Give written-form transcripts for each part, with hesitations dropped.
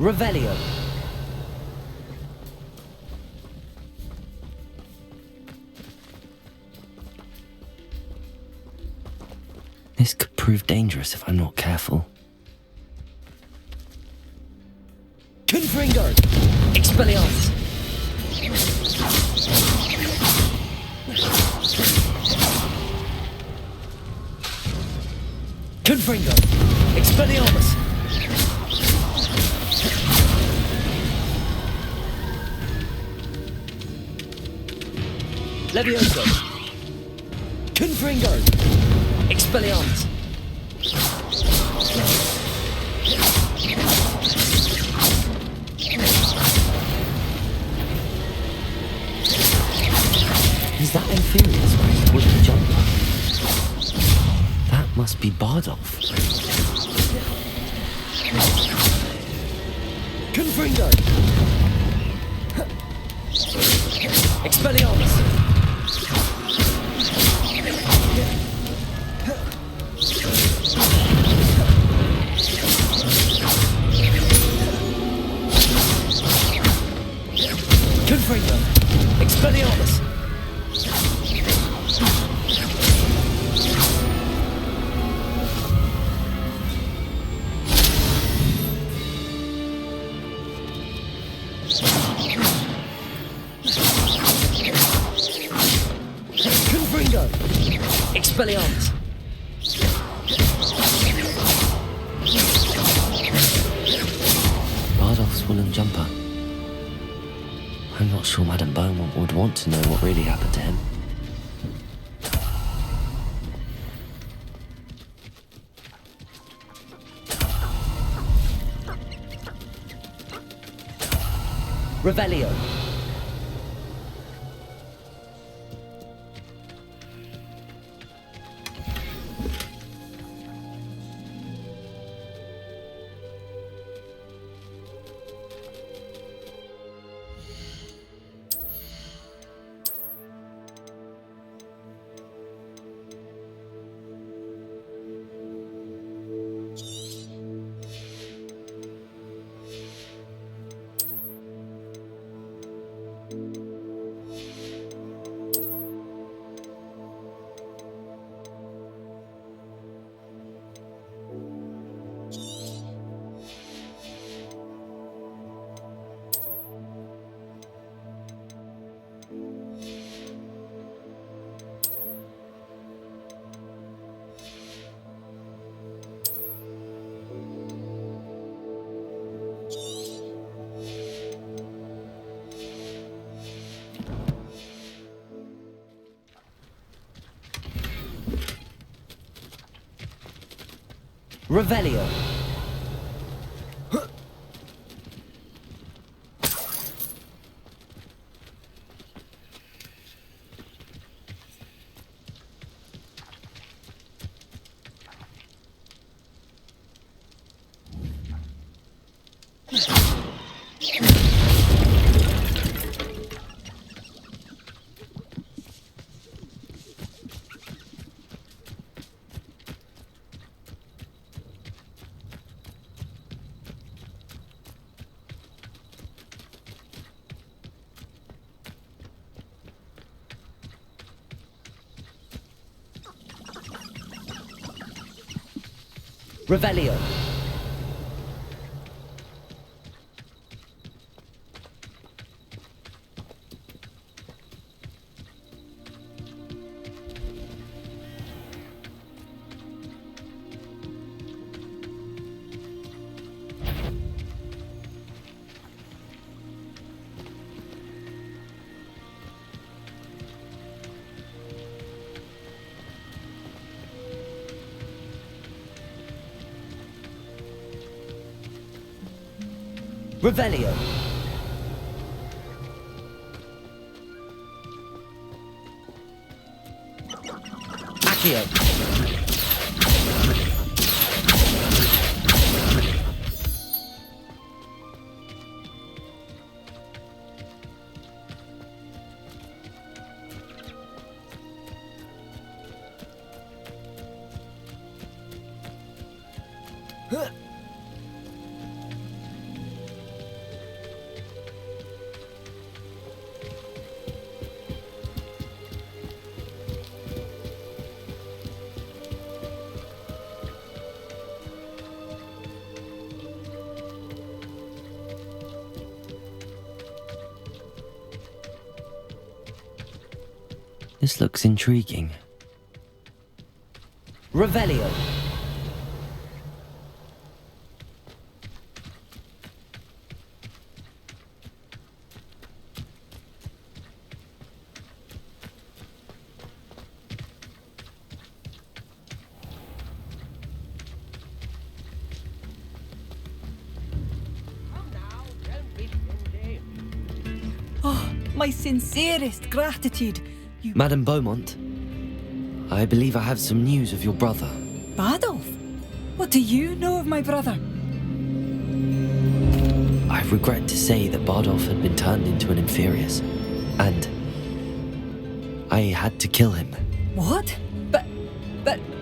Revelio. This could prove dangerous if I'm not careful. Confringo! Expelliarmus! Confringo! Expelliarmus! Levioso! Confringo! Expelliarmus! Is that Inferior's wearing wooden jumper? That must be Bardolph. Confringo! Expelliarmus! Confringo! Expelliarmus! Confringo! Expelliarmus! Bardolph's woolen jumper. I'm not sure Madame Beaumont would want to know what really happened to him. Revelio. Revelio. Revelio. Revelio. Accio. This looks intriguing. Revelio. Oh, my sincerest gratitude. You... Madame Beaumont, I believe I have some news of your brother. Badolf? What do you know of my brother? I regret to say that Bardolph had been turned into an Inferius, and I had to kill him. What? But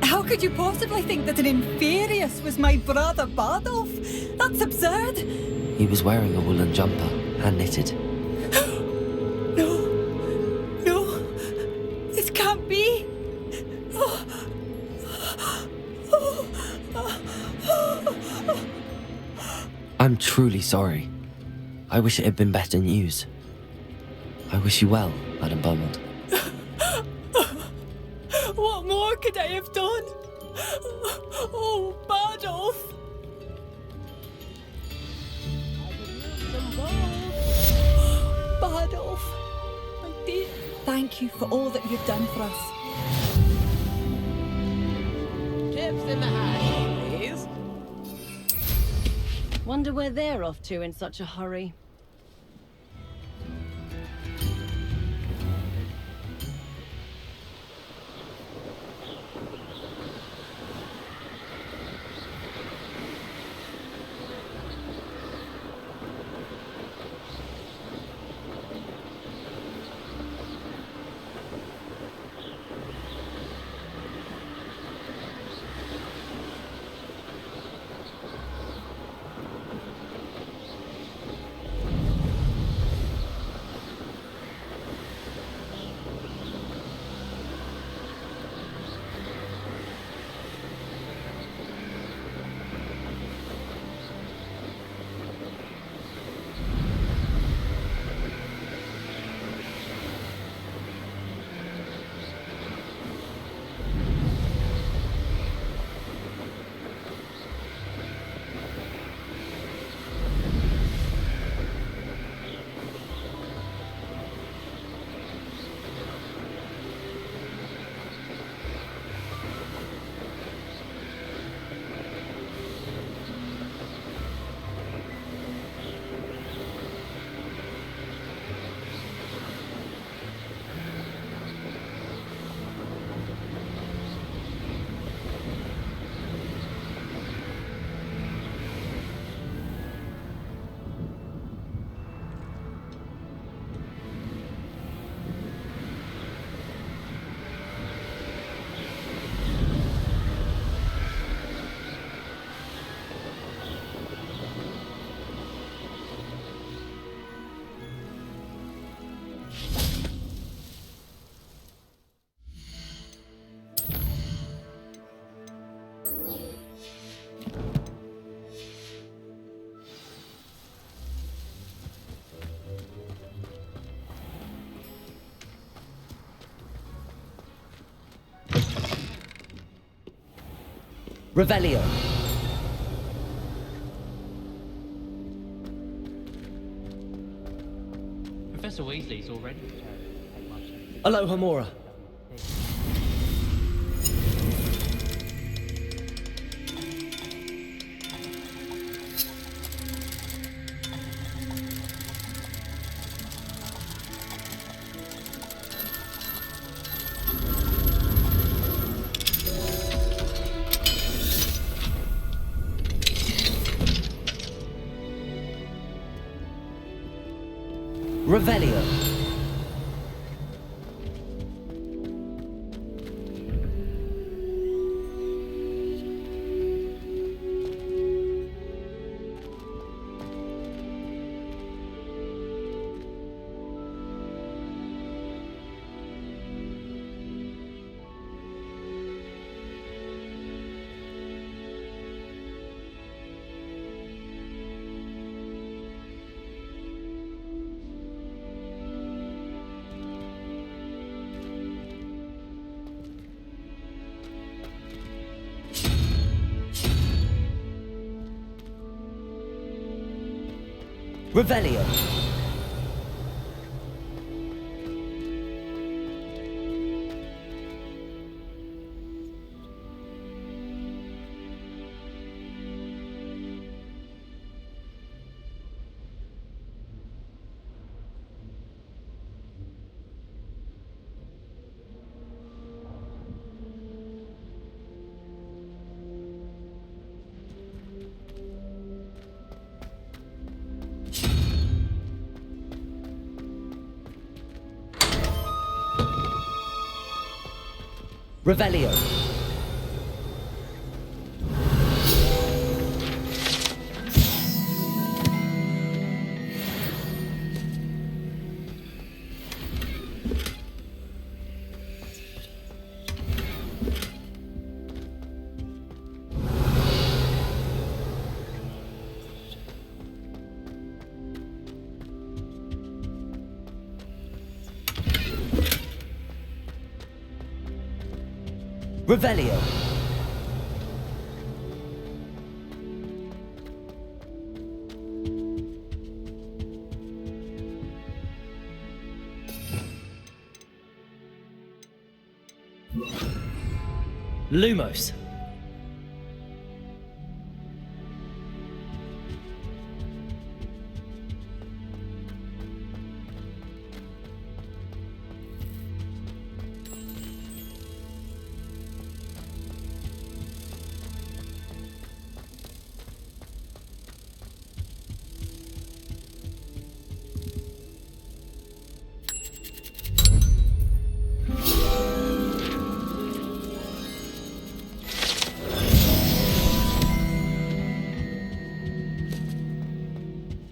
how could you possibly think that an Inferius was my brother Bardolf? That's absurd. He was wearing a woolen jumper, hand-knitted. No, this can't be. I'm truly sorry. I wish it had been better news. I wish you well, Madame Beaumont. What more could I have done? Oh, Bardolph! Bardolph, my dear, thank you for all that you've done for us. Chips in the hat, please. Wonder where they're off to in such a hurry. Revelio. Professor Weasley's already Alohomora. Revelio. Revelio. Revelio. Revelio. Lumos.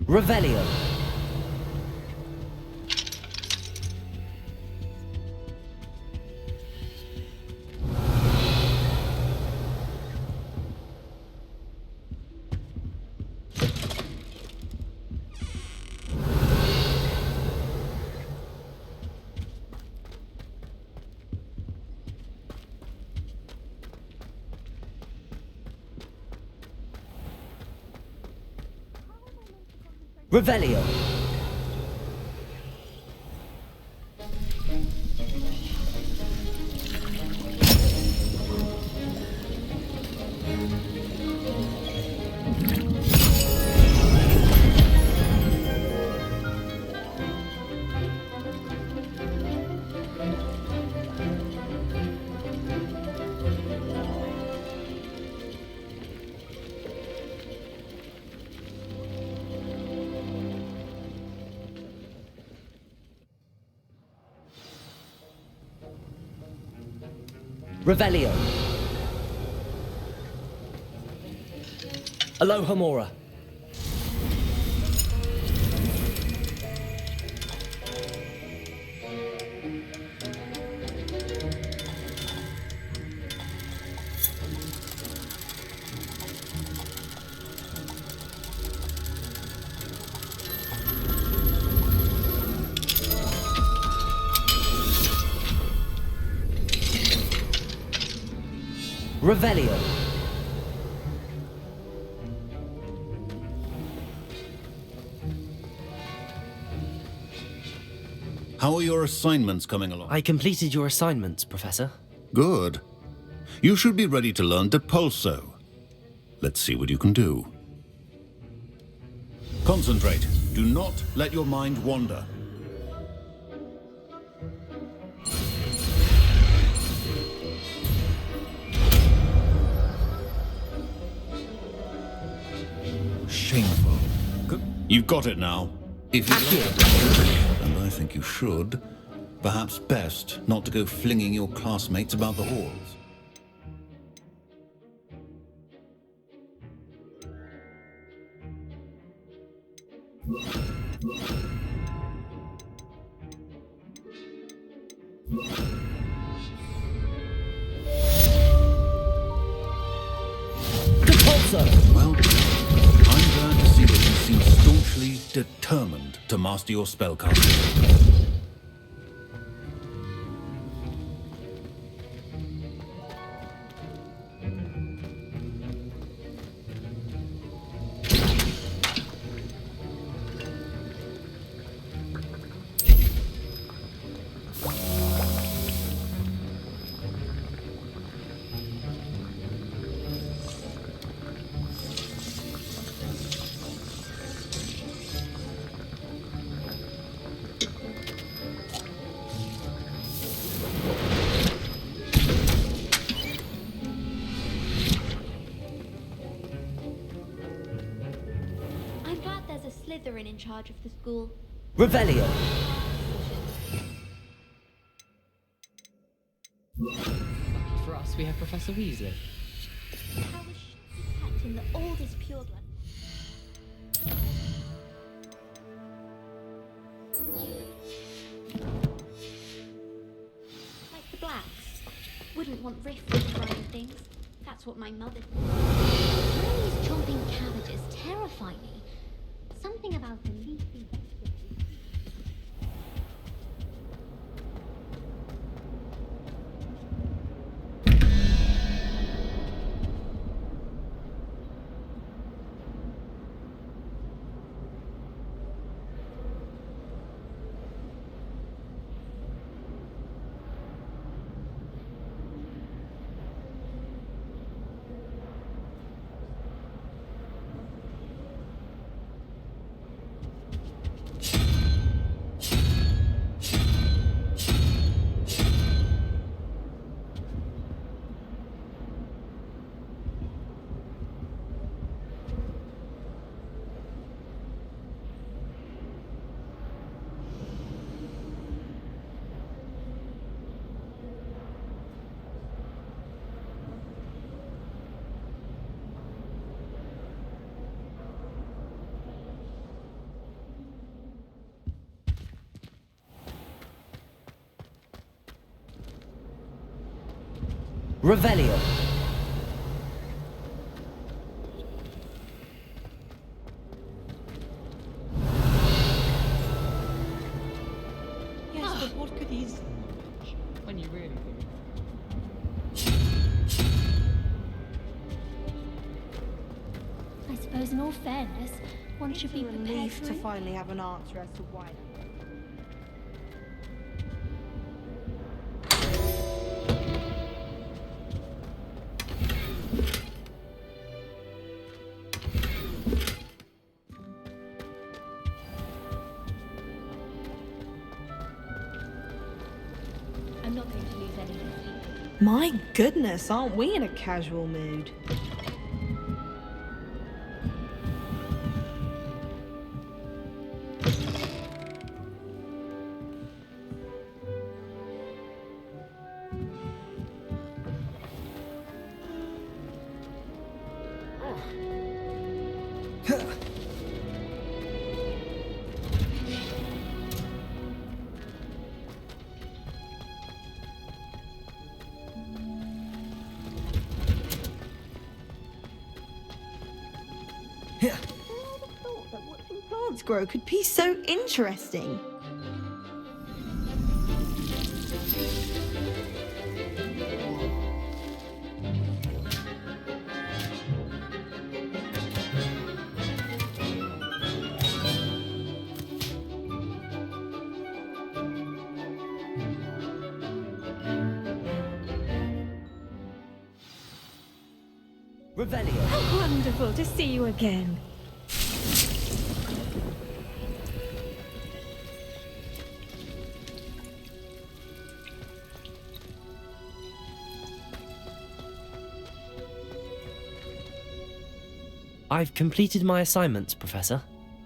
Revelio. Revelio. Revelio. Alohomora. Revelio. How are your assignments coming along? I completed your assignments, Professor. Good. You should be ready to learn Depulso. Let's see what you can do. Concentrate. Do not let your mind wander. Shameful. You've got it now. If you and I think you should, perhaps best not to go flinging your classmates about the halls. Well, I'm glad to see that you seem staunchly determined to master your spellcasting. when in charge of the school. Revelio. For us, we have Professor Weasley. How was she kept in the oldest pureblood? Like the blacks. Wouldn't want rift with growing things. That's what my mother. These chomping cabbages terrify me. Something about the leafy vegetables. Revelio. Yes, but what could these when you really think? I suppose in all fairness, one should be prepared Relief for to it. finally have an answer as to why. I'm not going to lose any sleep. My goodness, aren't we in a casual mood? Who would have thought that watching plants grow could be so interesting? Revelio. How wonderful to see you again. I've completed my assignments, Professor.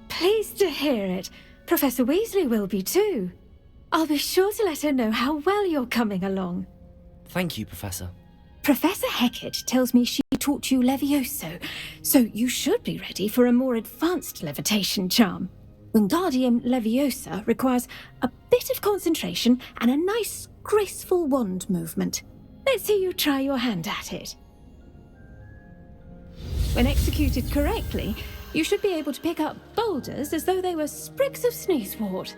Pleased to hear it. Professor Weasley will be too. I'll be sure to let her know how well you're coming along. Thank you, Professor. Professor Hecat tells me she taught you Levioso, so you should be ready for a more advanced levitation charm. Wingardium Leviosa requires a bit of concentration and a nice, graceful wand movement. Let's see you try your hand at it. When executed correctly, you should be able to pick up boulders as though they were sprigs of sneezewort.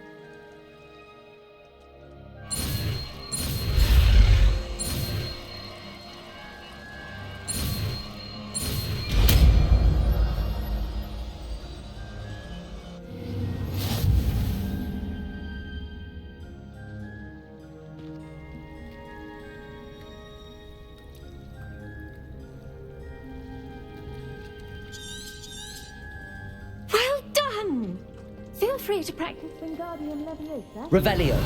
Well done! Feel free to practice Wingardium Leviosa. Revelio.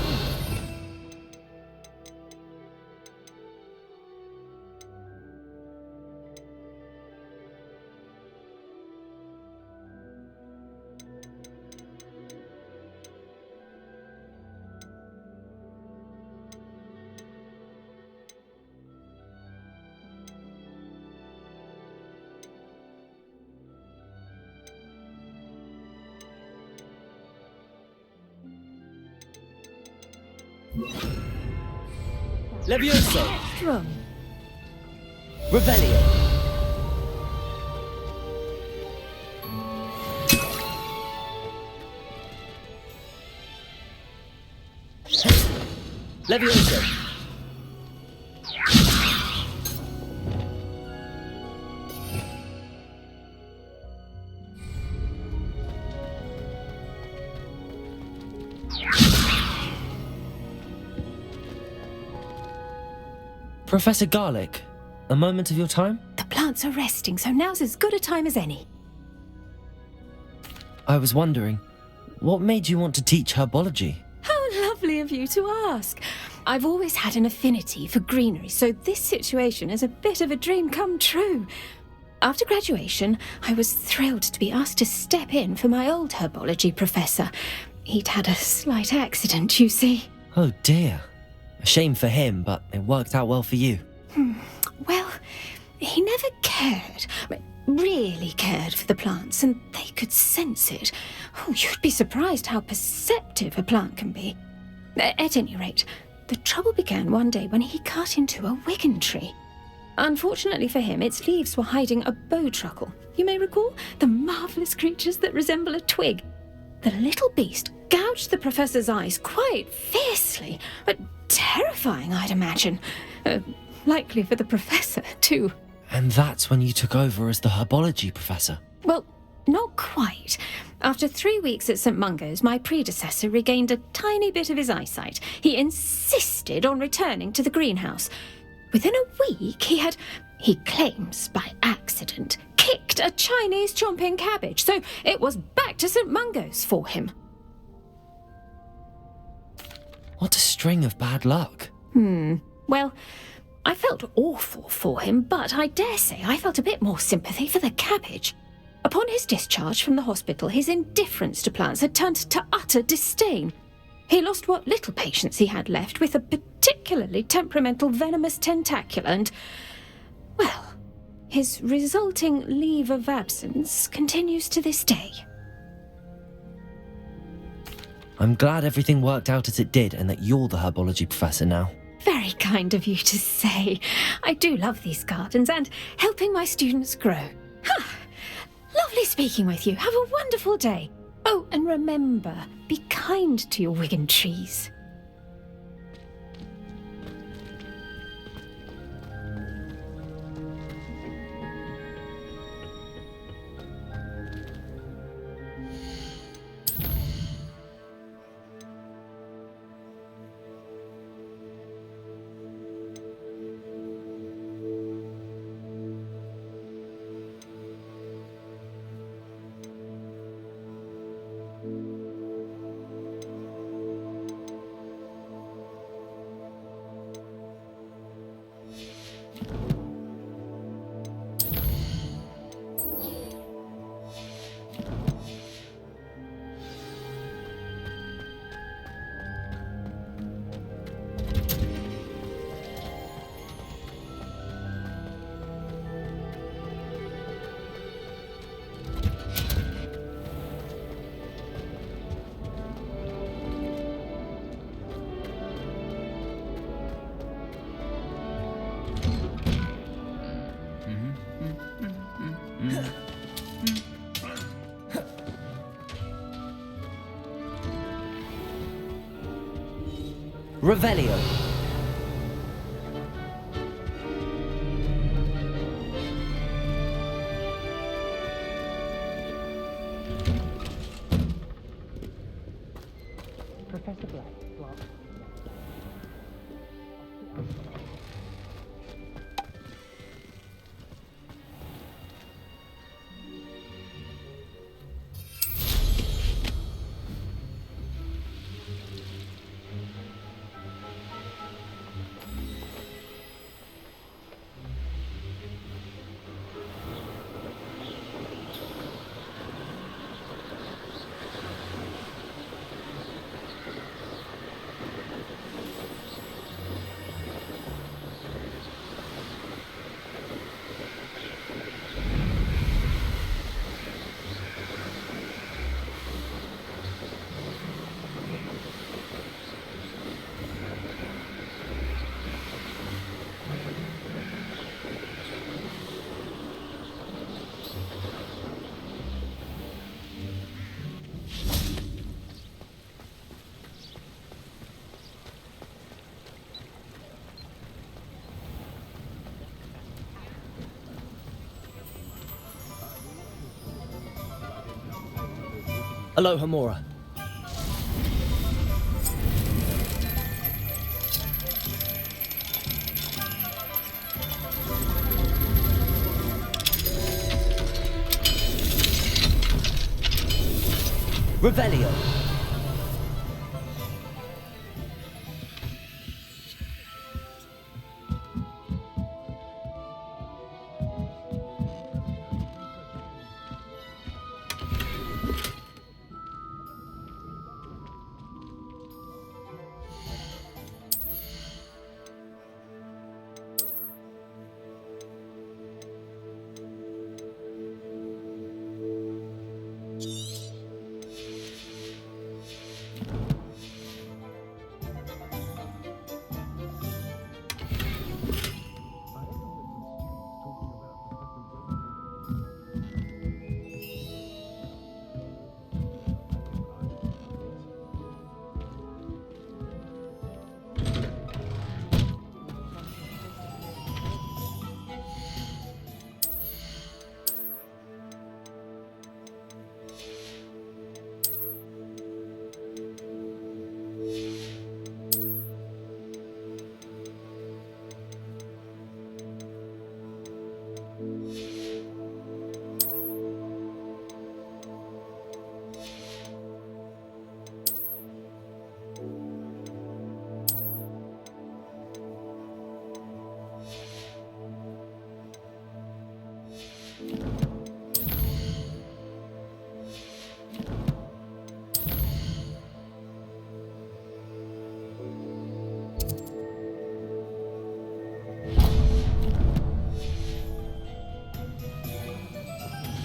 Levioso! Strong. Revelio! Levioso! Professor Garlic, a moment of your time? The plants are resting, so now's as good a time as any. I was wondering, what made you want to teach herbology? How lovely of you to ask. I've always had an affinity for greenery, so this situation is a bit of a dream come true. After graduation, I was thrilled to be asked to step in for my old herbology professor. He'd had a slight accident, you see. Oh dear. A shame for him, but it worked out well for you. Well, he never cared, really cared for the plants, and they could sense it. Oh, you'd be surprised how perceptive a plant can be. At any rate, the trouble began one day when he cut into a wigan tree. Unfortunately for him, its leaves were hiding a bowtruckle. You may recall the marvellous creatures that resemble a twig. The little beast gouged the professor's eyes quite fiercely, but terrifying, I'd imagine. Likely for the professor, too. And that's when you took over as the herbology professor? Well, not quite. After 3 weeks at St. Mungo's, my predecessor regained a tiny bit of his eyesight. He insisted on returning to the greenhouse. Within a week, he claims by accident, kicked a Chinese chomping cabbage, so it was back to St. Mungo's for him. What a string of bad luck. Well, I felt awful for him, but I dare say I felt a bit more sympathy for the cabbage. Upon his discharge from the hospital, his indifference to plants had turned to utter disdain. He lost what little patience he had left with a particularly temperamental venomous tentacula and, well, his resulting leave of absence continues to this day. I'm glad everything worked out as it did and that you're the herbology professor now. Very kind of you to say. I do love these gardens and helping my students grow. Lovely speaking with you. Have a wonderful day. Oh, and remember, be kind to your wigan trees. Revelio. Professor Black. Aloha Mora. Revelio.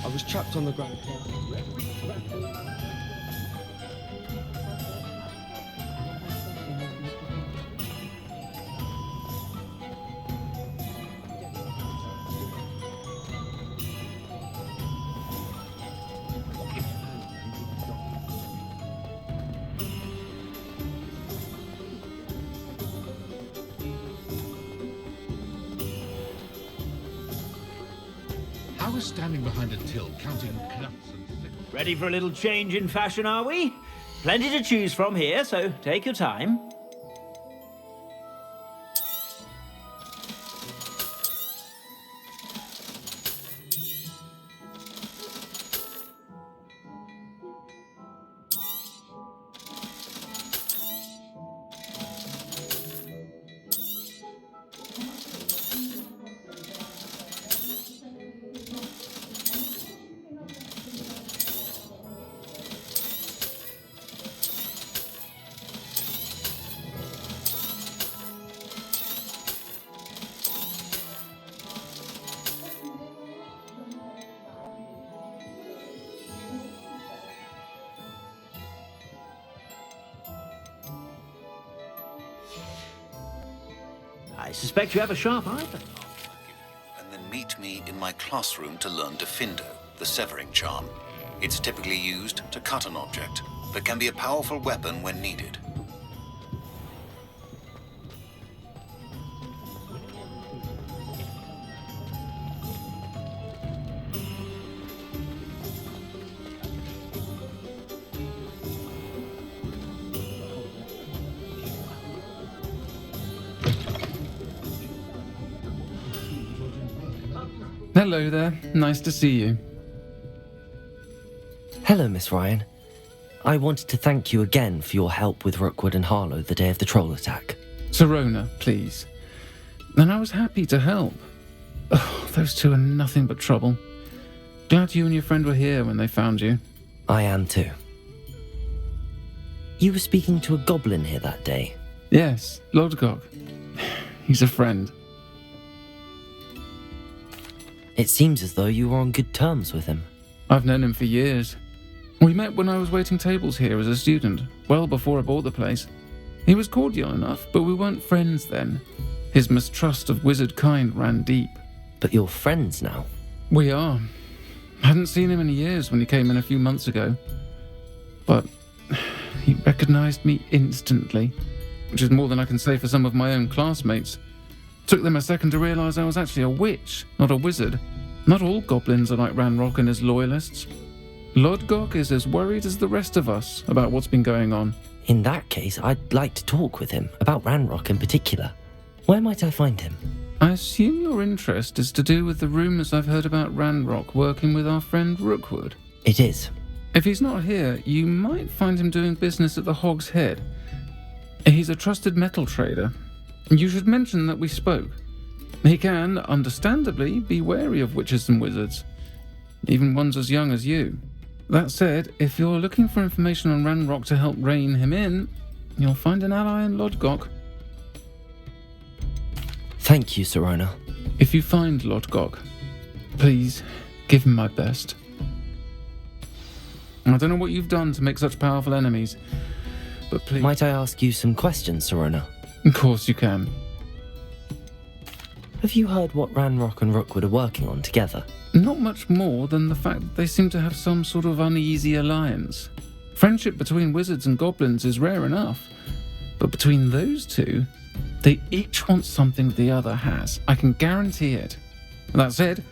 I was trapped on the ground. I was standing behind a till, counting clubs and signals. Ready for a little change in fashion, are we? Plenty to choose from here, so take your time. I suspect you have a sharp eye for And then meet me in my classroom to learn Defindo, the severing charm. It's typically used to cut an object, but can be a powerful weapon when needed. Hello there. Nice to see you. Hello, Miss Ryan. I wanted to thank you again for your help with Rookwood and Harlow the day of the troll attack. Serona, please. And I was happy to help. Oh, those two are nothing but trouble. Glad you and your friend were here when they found you. I am too. You were speaking to a goblin here that day. Yes, Lodgok. He's a friend. It seems as though you were on good terms with him. I've known him for years. We met when I was waiting tables here as a student, well before I bought the place. He was cordial enough, but we weren't friends then. His mistrust of wizard kind ran deep. But you're friends now? We are. Hadn't seen him in years when he came in a few months ago. But he recognized me instantly, which is more than I can say for some of my own classmates. Took them a second to realize I was actually a witch, not a wizard. Not all goblins are like Ranrock and his loyalists. Lodgok is as worried as the rest of us about what's been going on. In that case, I'd like to talk with him, about Ranrock in particular. Where might I find him? I assume your interest is to do with the rumours I've heard about Ranrock working with our friend Rookwood. It is. If he's not here, you might find him doing business at the Hog's Head. He's a trusted metal trader. You should mention that we spoke. He can, understandably, be wary of witches and wizards, even ones as young as you. That said, if you're looking for information on Ranrock to help rein him in, you'll find an ally in Lodgok. Thank you, Sirona. If you find Lodgok, please give him my best. I don't know what you've done to make such powerful enemies, but please... Might I ask you some questions, Sirona? Of course you can. Have you heard what Ranrock and Rookwood are working on together? Not much more than the fact that they seem to have some sort of uneasy alliance. Friendship between wizards and goblins is rare enough, but between those two, they each want something the other has. I can guarantee it. That said,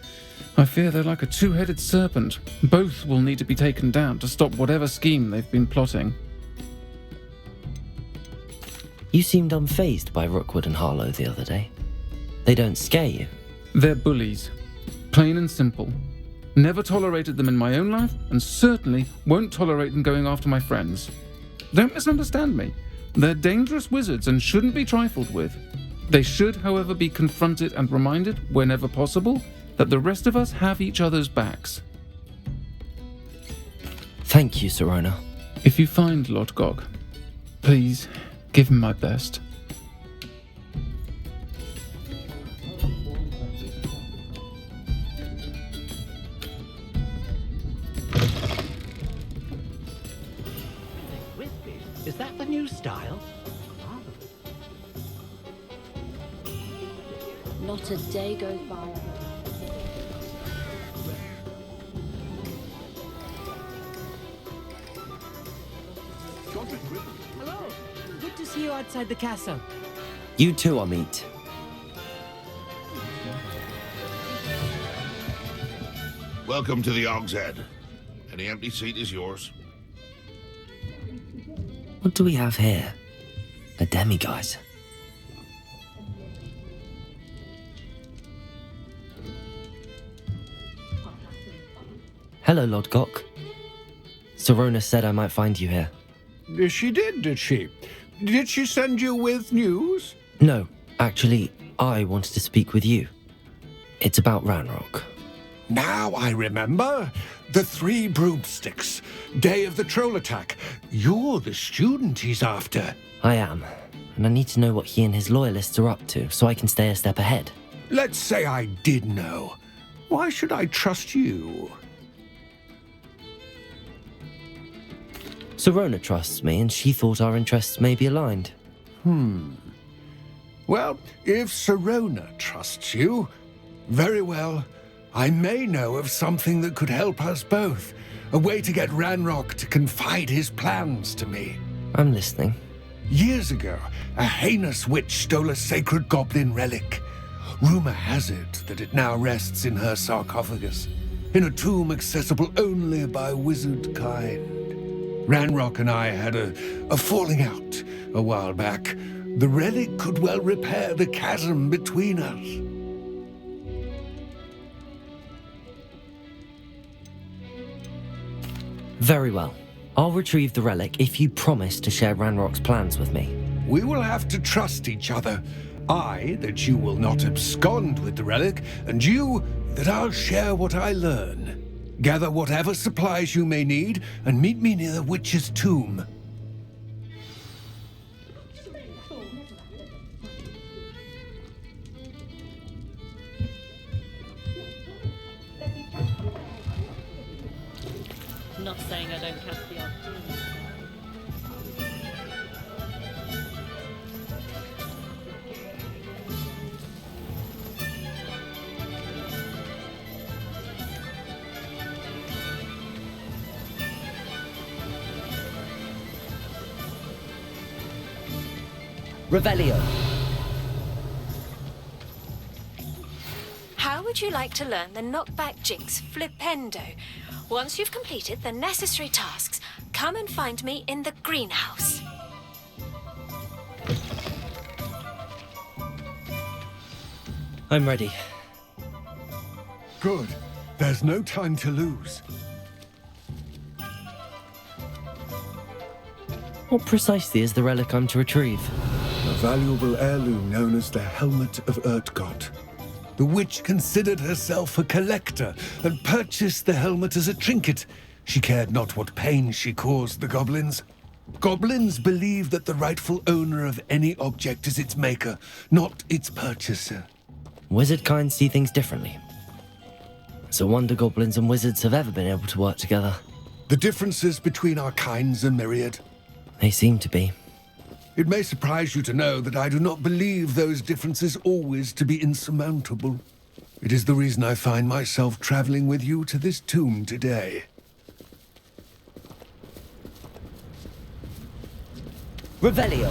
I fear they're like a two-headed serpent. Both will need to be taken down to stop whatever scheme they've been plotting. You seemed unfazed by Rookwood and Harlow the other day. They don't scare you? They're bullies. Plain and simple. Never tolerated them in my own life, and certainly won't tolerate them going after my friends. Don't misunderstand me. They're dangerous wizards and shouldn't be trifled with. They should, however, be confronted and reminded, whenever possible, that the rest of us have each other's backs. Thank you, Sirona. If you find Lodgok, please give him my best. Is that the new style? Not a day goes by. Hello. Good to see you outside the castle. You too, Amit. Welcome to the Hog's Head. Any empty seat is yours. What do we have here? A demiguise. Hello, Lodgok. Sirona said I might find you here. She did she? Did she send you with news? No, actually, I wanted to speak with you. It's about Ranrock. Now I remember. The 3 broomsticks. Day of the troll attack. You're the student he's after. I am, and I need to know what he and his loyalists are up to so I can stay a step ahead. Let's say I did know. Why should I trust you? Sirona trusts me, and she thought our interests may be aligned. Well, if Sirona trusts you, very well. I may know of something that could help us both. A way to get Ranrock to confide his plans to me. I'm listening. Years ago, a heinous witch stole a sacred goblin relic. Rumor has it that it now rests in her sarcophagus, in a tomb accessible only by wizard kind. Ranrock and I had a falling out a while back. The relic could well repair the chasm between us. Very well. I'll retrieve the relic if you promise to share Ranrock's plans with me. We will have to trust each other. I, that you will not abscond with the relic, and you, that I'll share what I learn. Gather whatever supplies you may need, and meet me near the witch's tomb. Not saying I don't catch the odd. Revelio. How would you like to learn the knockback jinx flipendo? Once you've completed the necessary tasks, come and find me in the greenhouse. I'm ready. Good. There's no time to lose. What precisely is the relic I'm to retrieve? A valuable heirloom known as the Helmet of Urtgott. The witch considered herself a collector and purchased the helmet as a trinket. She cared not what pain she caused the goblins. Goblins believe that the rightful owner of any object is its maker, not its purchaser. Wizard kind see things differently. It's a wonder goblins and wizards have ever been able to work together. The differences between our kinds are myriad. They seem to be. It may surprise you to know that I do not believe those differences always to be insurmountable. It is the reason I find myself traveling with you to this tomb today. Revelio.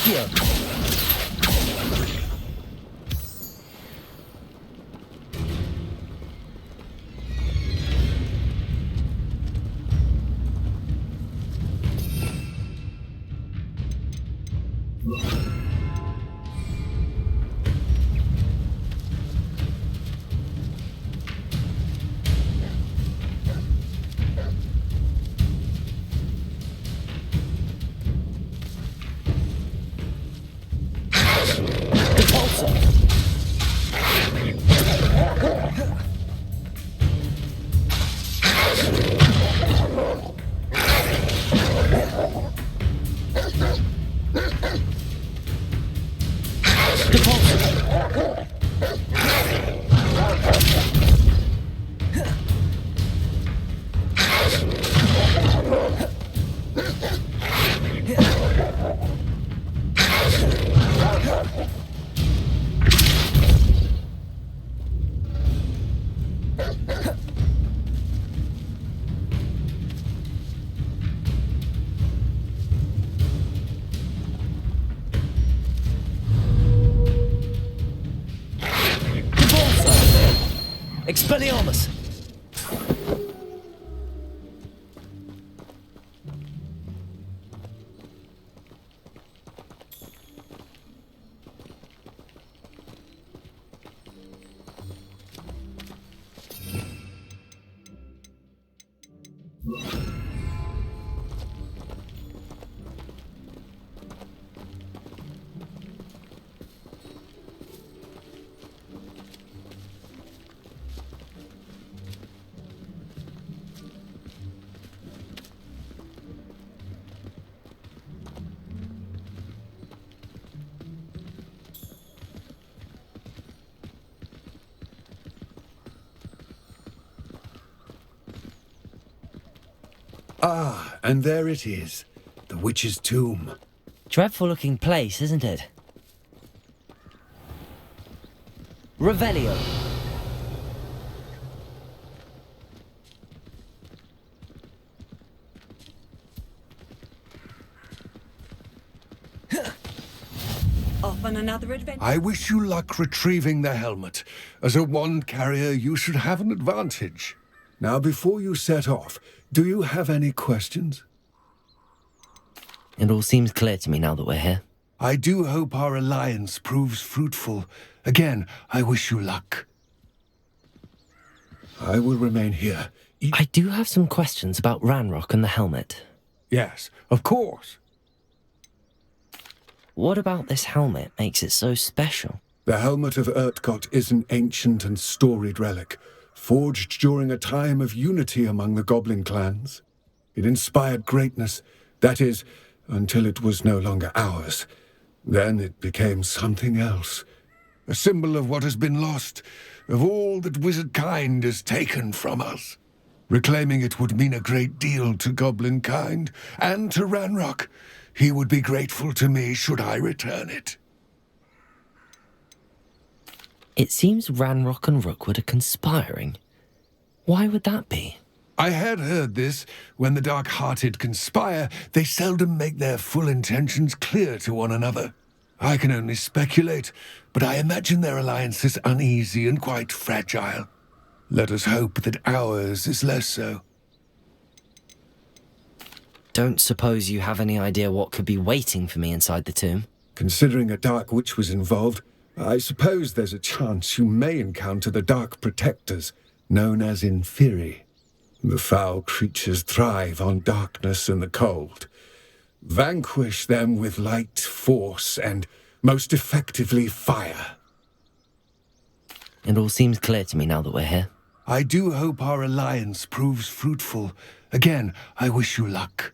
Accio. Expelliarmus! Ah, and there it is, the witch's tomb. Dreadful looking place, isn't it? Revelio. Off on another adventure. I wish you luck retrieving the helmet. As a wand carrier, you should have an advantage. Now, before you set off, do you have any questions? It all seems clear to me now that we're here. I do hope our alliance proves fruitful. Again, I wish you luck. I will remain here. I do have some questions about Ranrock and the helmet. Yes, of course. What about this helmet makes it so special? The helmet of Urtkot is an ancient and storied relic, forged during a time of unity among the goblin clans. It inspired greatness, that is, until it was no longer ours. Then it became something else. A symbol of what has been lost, of all that wizard kind has taken from us. Reclaiming it would mean a great deal to goblin kind, and to Ranrock. He would be grateful to me should I return it. It seems Ranrock and Rookwood are conspiring. Why would that be? I had heard this. When the dark-hearted conspire, they seldom make their full intentions clear to one another. I can only speculate, but I imagine their alliance is uneasy and quite fragile. Let us hope that ours is less so. Don't suppose you have any idea what could be waiting for me inside the tomb? Considering a Dark Witch was involved, I suppose there's a chance you may encounter the Dark Protectors, known as Inferi. The foul creatures thrive on darkness and the cold. Vanquish them with light, force, and, most effectively, fire. It all seems clear to me now that we're here. I do hope our alliance proves fruitful. Again, I wish you luck.